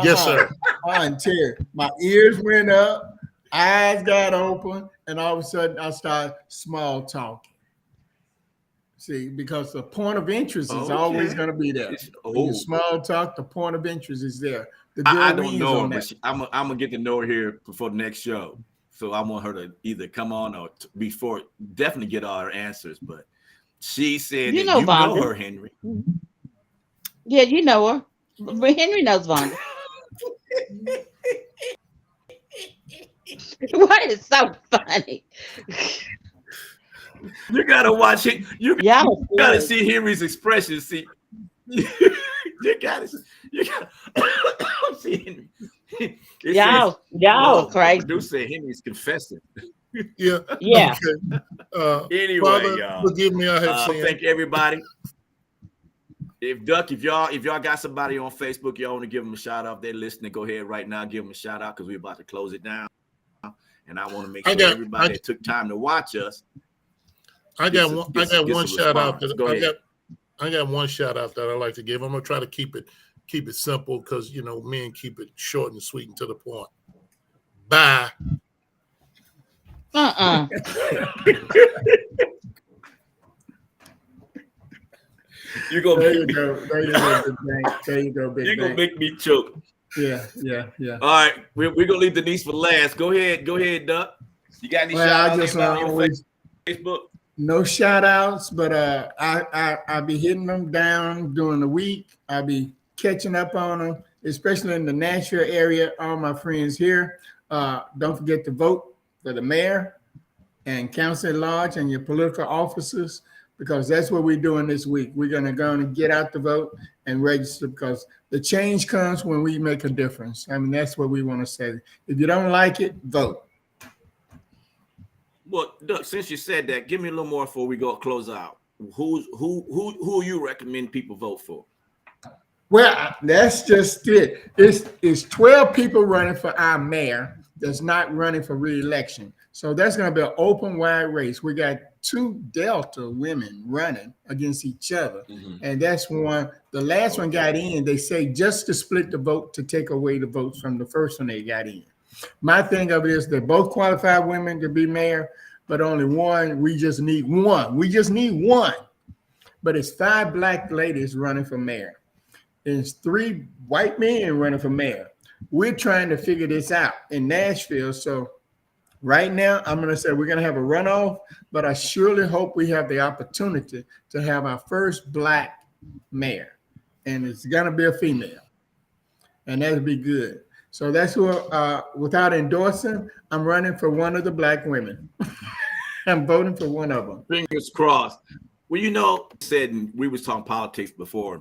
Yes, sir. And Terry, my ears went up, eyes got open, and all of a sudden I started small talking. See, because the point of interest is always going to be there. When you small talk, the point of interest is there. I don't know her, but I'm gonna get to know her here before the next show. So I want her to either come on or before, definitely get all her answers. But she said you know her, Henry. Yeah, you know her. Henry knows Vonda. What is so funny? You gotta watch it. You gotta see Henry's expression. See, you gotta see Henry. Y'all crazy. Producer Henry's confessing. Yeah. Yeah. Okay. Anyway, Father, y'all. forgive me. I have sinned. Thank everybody. If y'all got somebody on Facebook, y'all want to give them a shout out, they're listening, go ahead right now, give them a shout out because we're about to close it down. And I want to make sure everybody that took time to watch us. I got one shout out that I like to give. I'm gonna try to keep it simple because men keep it short and sweet and to the point. Bye. There you go, There you go, big. You're gonna make me choke. Yeah. All right, we're gonna leave Denise for last. Go ahead, Duck. You got any shout outs on Facebook? No shout outs, but I'll be hitting them down during the week. I'll be catching up on them, especially in the Nashville area. All my friends here. Don't forget to vote for the mayor and council at large and your political officers, because that's what we're doing this week. We're going to go and get out the vote and register, because the change comes when we make a difference. I mean, that's what we want to say. If you don't like it, vote. Well, Duck, since you said that, give me a little more before we go close out. Who you recommend people vote for? Well, that's just it. It's 12 people running for our mayor that's not running for re-election. So that's going to be an open, wide race. We got 2 Delta women running against each other. Mm-hmm. And that's one. The last one got in, they say, just to split the vote, to take away the votes from the first one they got in. My thing of it is they're both qualified women to be mayor, but only one. We just need one. But but it's 5 black ladies running for mayor. There's 3 white men running for mayor. We're trying to figure this out in Nashville. So right now, I'm going to say we're going to have a runoff, but I surely hope we have the opportunity to have our first black mayor. And it's going to be a female. And that'll be good. So that's what, without endorsing, I'm running for one of the black women. I'm voting for one of them. Fingers crossed. Well, you know, said we was talking politics before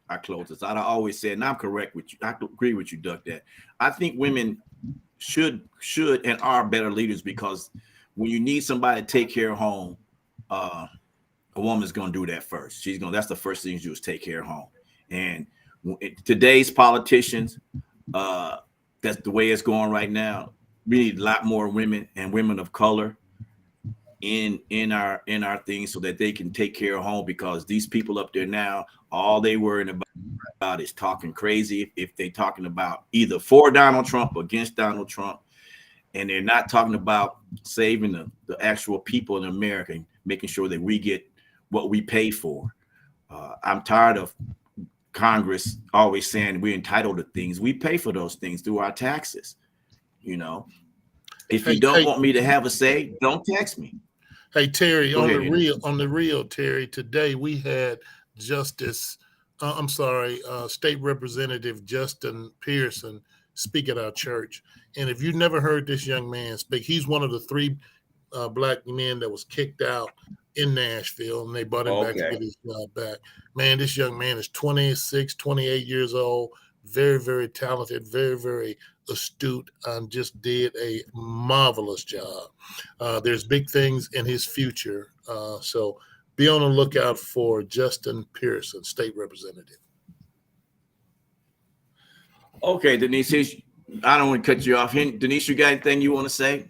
I close this. I always said, and I'm correct with you. I agree with you, Duck, that I think women should and are better leaders, because when you need somebody to take care of home, a woman's going to do that first. That's the first thing you do is take care of home. And today's politicians, that's the way it's going right now. We need a lot more women and women of color in our things, so that they can take care of home, because these people up there now, all they worrying about is talking crazy. If they talking about either for Donald Trump or against Donald Trump, and they're not talking about saving the actual people in America and making sure that we get what we pay for. I'm tired of Congress always saying we're entitled to things. We pay for those things through our taxes. You know, if you don't want me to have a say, don't text me. Hey, Terry, on the real, Terry, today we had State Representative Justin Pearson speak at our church. And if you've never heard this young man speak, he's one of the 3 black men that was kicked out in Nashville, and they brought him back to get his job back. Man, this young man is 26, 28 years old, very, very talented, very, very astute, and just did a marvelous job. There's big things in his future. So be on the lookout for Justin Pearson, State Representative. Okay, Denise, I don't want to cut you off. Denise, you got anything you want to say?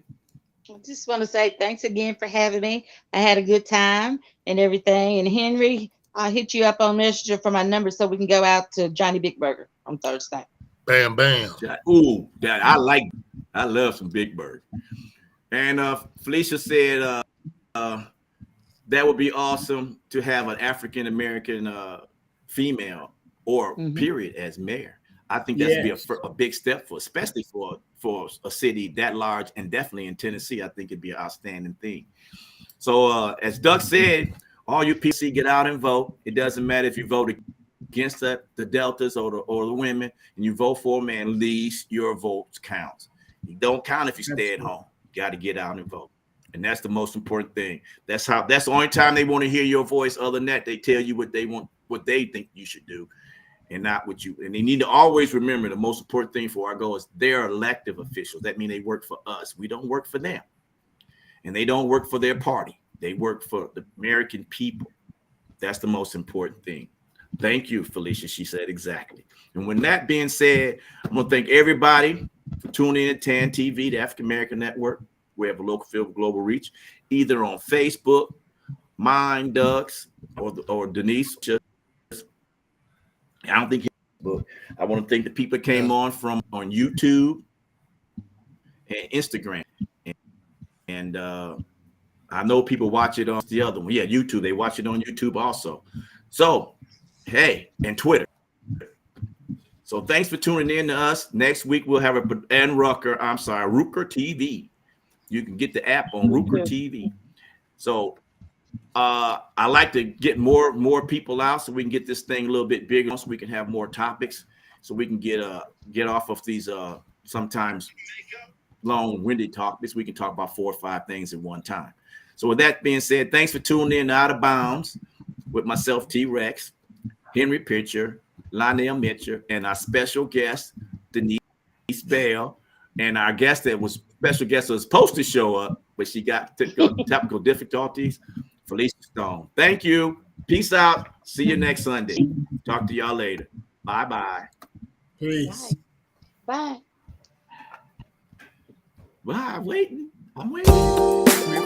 I just want to say thanks again for having me. I had a good time and everything. And Henry, I'll hit you up on Messenger for my number so we can go out to Johnny Big Burger on Thursday. Bam, bam. Ooh, I love some Big Bird. And Felicia said that would be awesome to have an African American female or period as mayor. I think that's be a big step especially for a city that large, and definitely in Tennessee. I think it'd be an outstanding thing. So as Doug said, all you PC get out and vote. It doesn't matter if you vote against the Deltas or the women, and you vote for them, man, at least your votes count. You don't count if you stay at home. You got to get out and vote. And that's the most important thing. That's the only time they want to hear your voice. Other than that, they tell you what they want, what they think you should do, and not what you. And they need to always remember the most important thing for our goal is they're elective officials. That means they work for us. We don't work for them. And they don't work for their party. They work for the American people. That's the most important thing. Thank you, Felicia. She said exactly. And with that being said, I'm going to thank everybody for tuning in to TAAN TV, the African American Network. We have a local field global reach, either on Facebook, mine, Doug's, or Denise. I don't think Facebook. I want to thank the people that came on YouTube and Instagram. And I know people watch it on the other one. Yeah, YouTube. They watch it on YouTube also. So, hey, and Twitter. So thanks for tuning in to us. Next week we'll have Ruker TV. You can get the app on Ruker TV. So I like to get more people out so we can get this thing a little bit bigger, so we can have more topics, so we can get off of these sometimes long-winded topics. We can talk about 4 or 5 things at one time. So with that being said, thanks for tuning in to Out of Bounds with myself, T-Rex, Henry Pitcher, Lionel Mitchell, and our special guest, Denise Bell, and our special guest was supposed to show up, but she got technical difficulties, Felicia Stone. Thank you. Peace out. See you next Sunday. Talk to y'all later. Bye-bye. Peace. Bye. Bye. I'm waiting.